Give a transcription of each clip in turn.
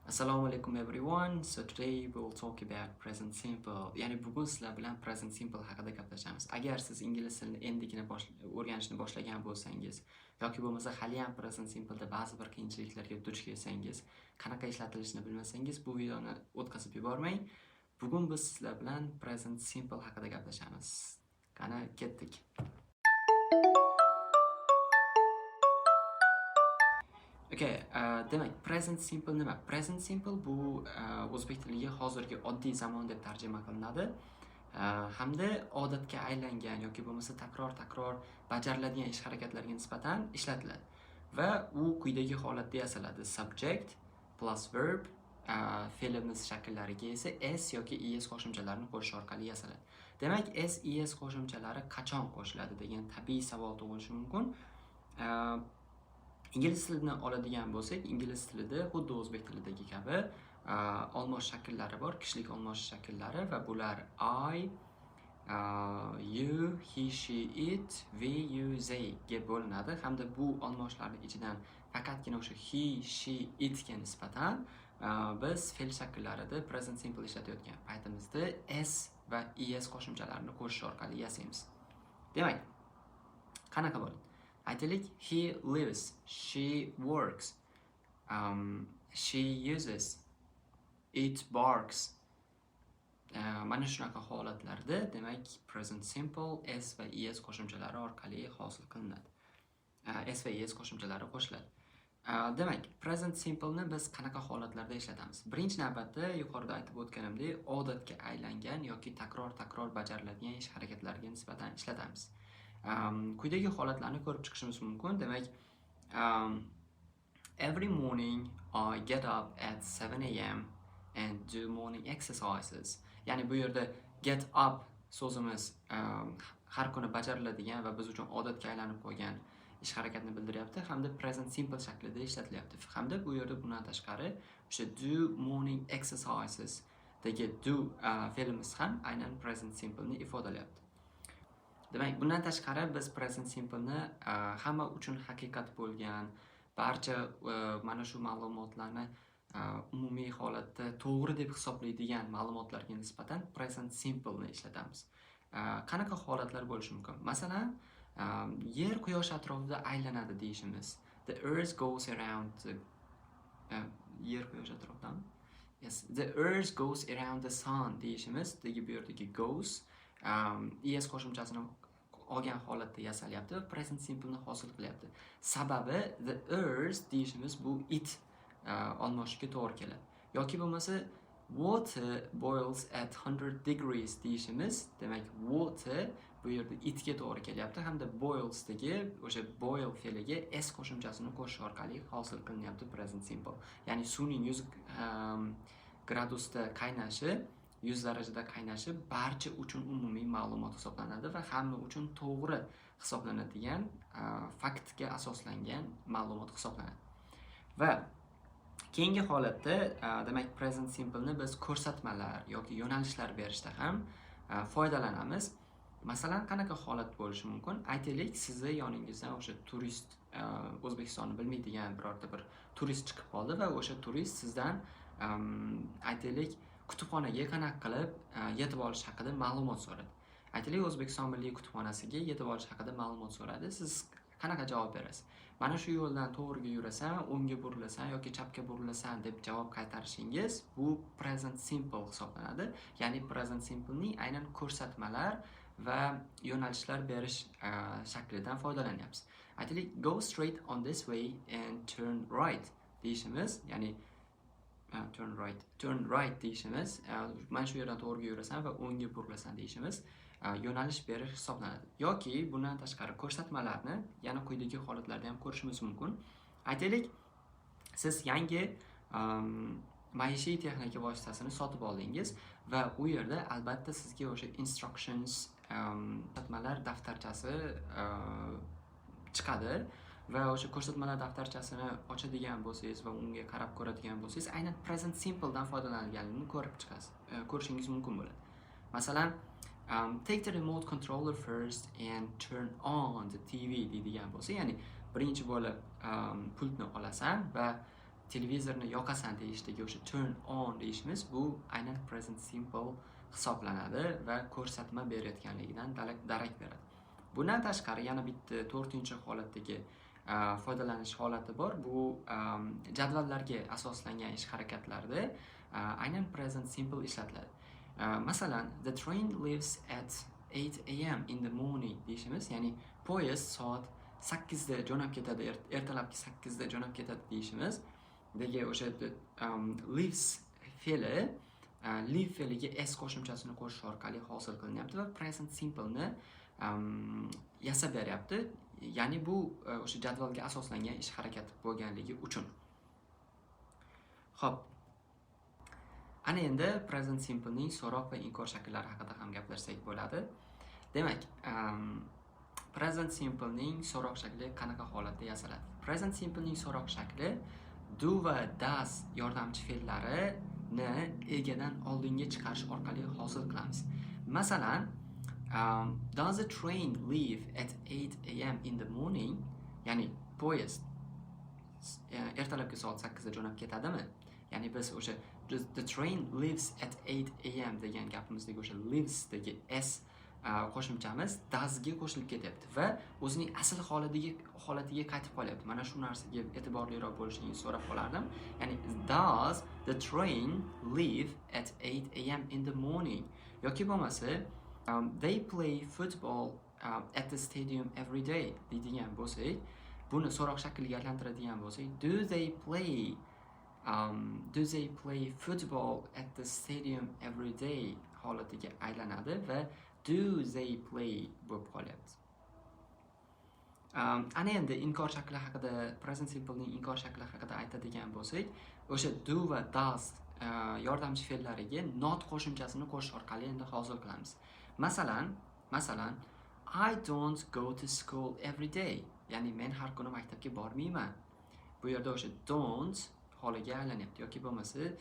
Assalomu alaikum everyone. So today we will talk about present simple. Ya'ni bugun sizlar bilan present simple haqida gaplashamiz. Agar siz ingliz tilini endigina o'rganishni boshlagan bo'lsangiz yoki bo'lmasa hali ham present simple da ba'zi bir qiyinchiliklarga duch kelsangiz, qanaqa ishlatilishini bilmasangiz, bu videoni o'tkazib yubormang. Bugun biz sizlar bilan present simple haqida gaplashamiz. Qani ketdik. Okay, demak, present simple nima? Present simple bu o'zbek tiliga hozirgi oddiy zamon deb tarjima qilinadi. Hamda odatga aylangan yoki bo'lmasa takror bajariladigan ish harakatlarga nisbatan ishlatiladi. Va u quyidagi holatda yasaladi: subject plus verb, fe'limiz shakllariga esa s yoki es qo'shimchalarini qo'shish orqali yasaladi. Demak, s es qo'shimchalari qachon qo'shiladi degan tabiiy savol tug'ilishi mumkin. Ingliz tilini oladigan bo'lsak, ingliz tilida xuddi o'zbek tilidagi kabi olmosh shakllari bor, kishilik olmosh shakllari va bular I, you, he, she, it, we, you, they ga bo'linadi. Hamda bu olmoshlarning ichidan faqatgina o'sha he, she, it ga nisbatan biz fe'l shakllarida present simple ishlatayotgan paytimizda s va es qo'shimchalarini qo'shish orqali yasaymiz. Demak, qanaqa bo'ladi? Aytaylik, he lives, she works, she uses, it barks. Mana shunaqa holatlarda demak present simple s va es qo'shimchalari orqali hosil qilinadi. S va es qo'shimchalari qo'shiladi. Demak, present simple ni biz qanaqa holatlarda ishlatamiz? Birinchi navbatda yuqorida aytib o'tganimdek, odatga aylangan yoki takror bajariladigan ish harakatlariga nisbatan ishlatamiz. Quyidagi holatlarni ko'rib chiqishimiz mumkin. Demak, every morning I get up at 7 a.m. and do morning exercises. Ya'ni bu yerda get up so'zimiz har kuni bajariladigan va biz uchun odatga aylanib qolgan ish harakatni bildiryapti, hamda present simple shaklida ishlatilyapti. Hamda bu yerda bundan tashqari o'sha do morning exercises degi do fe'limiz ham aynan present simple ni ifodalayapti. Demak, bundan tashqari biz present simple ni hamma uchun haqiqat bo'lgan, barcha mana shu ma'lumotlarni umumiy holatda to'g'ri deb hisoblaydigan ma'lumotlarga nisbatan present simple ni ishlatamiz. Qanaqa holatlar bo'lishi mumkin? Masalan, yer quyosh atrofida aylanadi deyishimiz. The earth goes around yer quyosh atrofidami? Yes, the earth goes around the sun deyishimiz. Degi bu yerdagi goes es qo'shimchasini olgan holatda yasalyapti va present simple ni hosil qilyapti. Sababi the earth deyishimiz bu it olmoshiga to'g'ri keladi. Yoki bo'lmasa water boils at 100 degrees deyishimiz, demak water bu yerda itga to'g'ri kelyapti hamda boils degi o'sha boil fe'liga s qo'shimchasini qo'shish orqali hosil qilinyapti present simple. Ya'ni suvning 100 gradusda qaynashi, 100 darajada qaynashi barcha uchun umumiy ma'lumot hisoblanadi va hamma uchun to'g'ri hisoblanadigan faktga asoslangan ma'lumot hisoblanadi. Va keyingi holatda demak present simple ni biz ko'rsatmalar yoki yo'nalishlar berishda ham foydalanamiz. Masalan, qanaqa holat bo'lishi mumkin? Aytaylik, sizni yoningizdan o'sha turist, O'zbekistonni bilmaydigan birorta bir turist chiqib qoldi va o'sha turist sizdan aytaylik kutubxonaga qanaqa qilib yetib olish haqida ma'lumot so'radi. Aytaylik, O'zbekiston Milliy kutubxonasiga yetib olish haqida ma'lumot so'radi. Siz qanaqa javob berasiz? Mana shu yo'ldan to'g'riga yurasan, o'ngga burilasan yoki chapga burilasan deb javob qaytarishingiz bu present simple hisoblanadi. Ya'ni present simple ning aynan ko'rsatmalar va yo'nalishlar berish shaklidan foydalanyapmiz. Aytaylik, go straight on this way and turn right deyishimiz, ya'ni turn right deyishimiz, mana shu yerdan to'g'riga yurasan va o'ngga burilasan deyishimiz yo'nalish berish hisoblanadi. Yoki bundan tashqari ko'rsatmalarni yana quyidagi holatlarda ham ko'rishimiz mumkin. Aytaylik, siz yangi maishiy texnika vositasini sotib oldingiz va u yerda albatta sizga o'sha instructions ko'rsatmalar daftarchasi chiqadi va o'sha ko'rsatmalar daftarchasini ochadigan bo'lsangiz va unga qarab ko'radigan bo'lsangiz, aynan present simple dan foydalanilganini ko'rishingiz mumkin bo'ladi. Masalan, take the remote controller first and turn on the TV deydigan bo'lsa, ya'ni birinchi bo'lib pultni olasan va televizorni yoqasan deyishdagi o'sha turn on deyishimiz bu aynan present simple hisoblanadi va ko'rsatma berayotganligidan darak beradi. Bundan tashqari yana bitta 4-holatdagi foydalanish holati bor. Bu jadvallarga asoslangan ish harakatlarda aynan present simple ishlatiladi. Masalan, the train leaves at 8 a.m. in the morning deyishimiz, ya'ni poyezd soat 8 da jo'nab ketadi, ertalabki 8 da jo'nab ketadi deyishimiz. Dega o'sha leaves fe'li leave fe'liga s qo'shimchasini qo'shish orqali hosil qilinyapti va present simple ni yasab beryapti. Ya'ni bu o'sha jadvalga asoslangan ish harakati bo'lganligi uchun. Xo'p. Ana endi present simple ning so'roq va inkor shakllari haqida ham gaplashsak bo'ladi. Demak, present simple ning so'roq shakli qanaqa holatda yasaladi? Present simple ning so'roq shakli do va does yordamchi fe'llarini egadan oldinga chiqarish orqali hosil qilamiz. Masalan, does the train leave at 8 a.m. in the morning? Ya'ni poyezd ertalabki soat 8 da jo'nab ketadimi? Ya'ni biz o'sha the train leaves at 8 a.m. degan gapimizdagi o'sha leaves dagi s qo'shimchamiz does ga qo'shilib ketyapti va o'zining asl holatiga qaytib qolyapti. Mana shu narsaga e'tiborliroq bo'lishingizni so'rab qolardim. Ya'ni does the train leave at 8 a.m. in the morning? Yoki bo'lmasa they play football at the stadium every day deydigan bo'lsak, buni so'roq shakliga aylantiradigan bo'lsak, do they play football at the stadium every day holatiga aylanadi va do they play bo'lib qolyapti. Ana endi inkor shakli haqida, present simple ning inkor shakli haqida aytadigan bo'lsak, o'sha do va does yordamchi fe'llariga not qo'shimchasini qo'shish orqali endi hosil qilamiz. Masalan, I don't go to school every day. Ya'ni men har kuni maktabga bormayman. Bu yerda o'sha don't holiga aylanyapti. Yoki bo'lmasa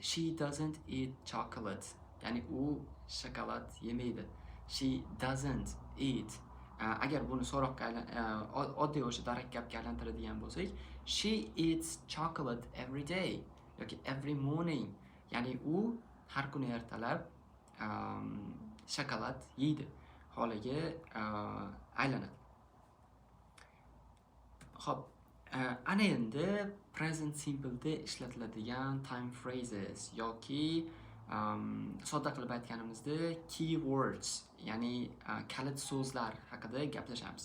she doesn't eat chocolate. Ya'ni u shokolad yemaydi. She doesn't eat. Agar buni so'roqqa oddiy o'sha darak gapga aylantiradigan bo'lsak, she eats chocolate every day yoki every morning. Ya'ni u har kuni ertalab shokolad yeydi holiga aylanadi. Xo'p, ana endi present simple da ishlatiladigan time phrases yoki sodda qilib aytganimizda keywords, ya'ni kalit so'zlar haqida gaplashamiz.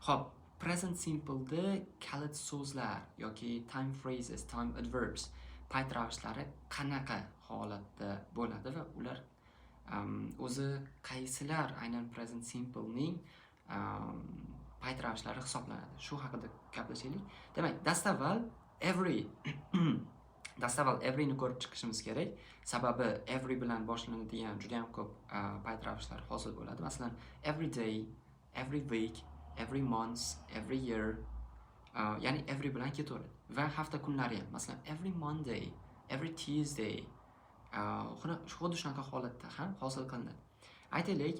Xo'p, present simple da kalit so'zlar yoki time phrases, time adverbs, payt-ravishlari qanaqa holatda bo'ladi va ular o'zi qaysilar aynan present simple ning payt-ravishlari hisoblanadi? Shu haqida gaplashaylik. Demak, dastavval every ni ko'rib chiqishimiz kerak. Sababi every bilan boshlanadigan juda ham ko'p payt-ravishlar hosil bo'ladi. Masalan, every day, every week, every month, every year, ya'ni every bilan ketaveradi. Va hafta kunlari ham, masalan, every Monday, every Tuesday, xuddi shunaqa holatda ham hosil qilinadi. Aytaylik,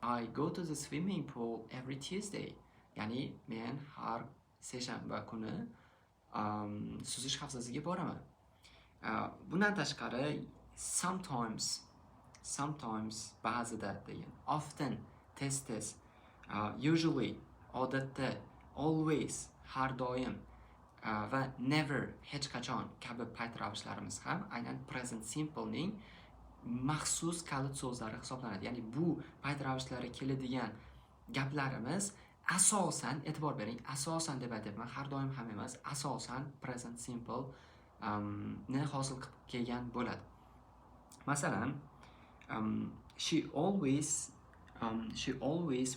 I go to the swimming pool every Tuesday. Ya'ni men har seshanba kuni suzish havzasiga boraman. Bundan tashqari sometimes ba'zida degan, often tez, usually odatda, always har doim va never hech qachon kabi payt-ravishlarimiz ham aynan present simple ning maxsus kalit so'zlari hisoblanadi. Ya'ni bu payt-ravishlari keladigan gaplarimiz asosan, e'tibor bering, asosan deb aytyapman, har doim ham emas, asosan present simple ni hosil qilib kelgan bo'ladi. Masalan, she always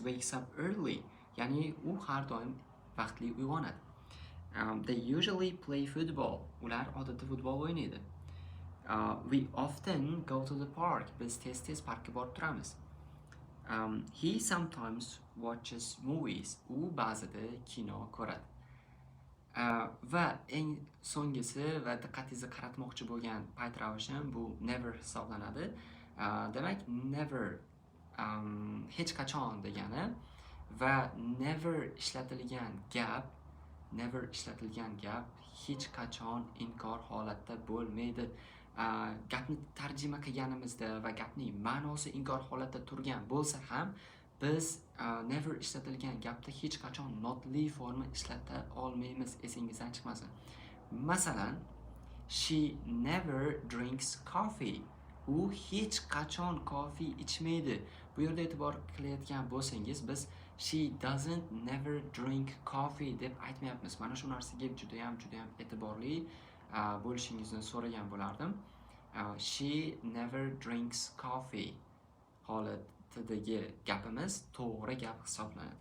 wakes up early. Ya'ni u har doim vaqtli uyg'onadi. They usually play football. Ular odatda futbol o'ynaydi. We often go to the park. Biz tez parkka borib turamiz. He sometimes watches movies. U ba'zida kino ko'radi. Va eng so'nggisi va diqqatingizni qaratmoqchi bo'lgan payt-ravishim bu never hisoblanadi. Demak, never hech qachon degani va never ishlatilgan gap hech qachon inkor holatda bo'lmaydi. Gapni tarjima qilganimizda va gapning ma'nosi inkor holatda turgan bo'lsa ham, biz never ishlatilgan gapda hech qachon notli forma ishlata olmaymiz, esingizdan chiqmasin. Masalan, she never drinks coffee. U hech qachon kofe ichmaydi. Bu yerda e'tibor qilayotgan bo'lsangiz, biz she doesn't never drink coffee deb aytmayapmiz. Mana shu narsaga juda ham e'tiborli bo'lishingizni so'ragan bo'lardim. She never drinks coffee holatidagi gapimiz to'g'ri gap hisoblanadi.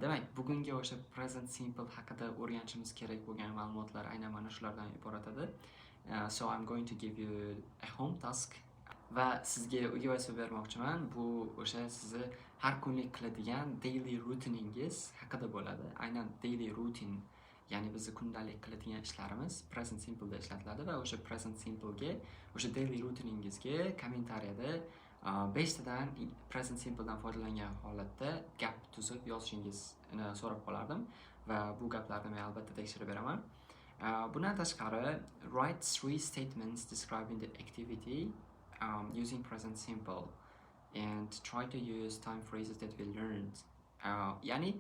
Demak, bugungi o'sha present simple haqida o'rganishimiz kerak bo'lgan ma'lumotlar aynan mana shulardan iborat edi. So I'm going to give you a home task va sizga uy vazifa bermoqchiman. Bu o'sha sizni har kunlik qiladigan daily rutiningiz haqida bo'ladi. Aynan daily routine, ya'ni bizni kundalik qiladigan ishlarimiz present simple da ishlatiladi va o'sha present simple ga, o'sha daily rutiningizga kommentariyada 5 tadan present simple dan foydalangan holatda gap tuzib yozishingizni so'rab qolardim va bu gaplarni men albatta tekshirib beraman. Bundan tashqari, write 3 statements describing the activity using present simple and try to use time phrases that we learned. Ya'ni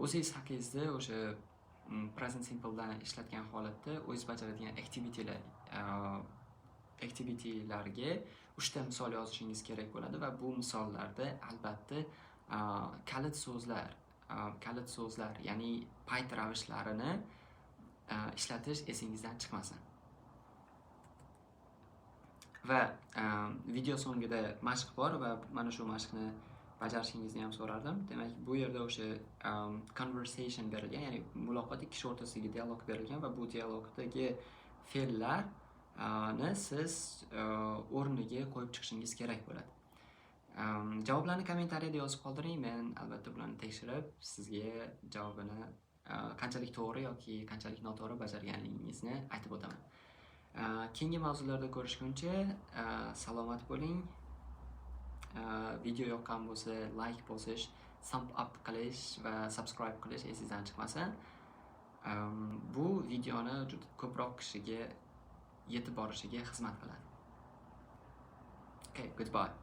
o'zingiz haqingizda o'sha present simple dan ishlatgan holatda o'zingiz bajaradigan activitylarga 3 ta misol yozishingiz kerak bo'ladi va bu misollarda albatta kalit so'zlar, ya'ni payt-ravishlarini ishlatish esingizdan chiqmasin. Va video so'ngida mashq bor va mana shu mashqni bajarishingizni ham so'rardim. Demak, bu yerda o'sha conversation berilgan, ya'ni muloqot ikki kishi o'rtasidagi dialog berilgan va bu dialogdagi fe'llarni siz o'rniga qo'yib chiqishingiz kerak bo'ladi. Javoblarni kommentariyada yozib qoldiring. Men albatta bularni tekshirib, sizga javobini qanchalik to'g'ri yoki qanchalik noto'g'ri bajarganingizni aytib o'taman. Keyingi mavzularda ko'rishguncha salomat bo'ling. Video yoqqan bo'lsa like bosish, thumb up qilish va subscribe qilish esingizdan chiqmasin. Bu videoni juda ko'proq kishiga yetib borishiga xizmat qiladi. Okay, goodbye.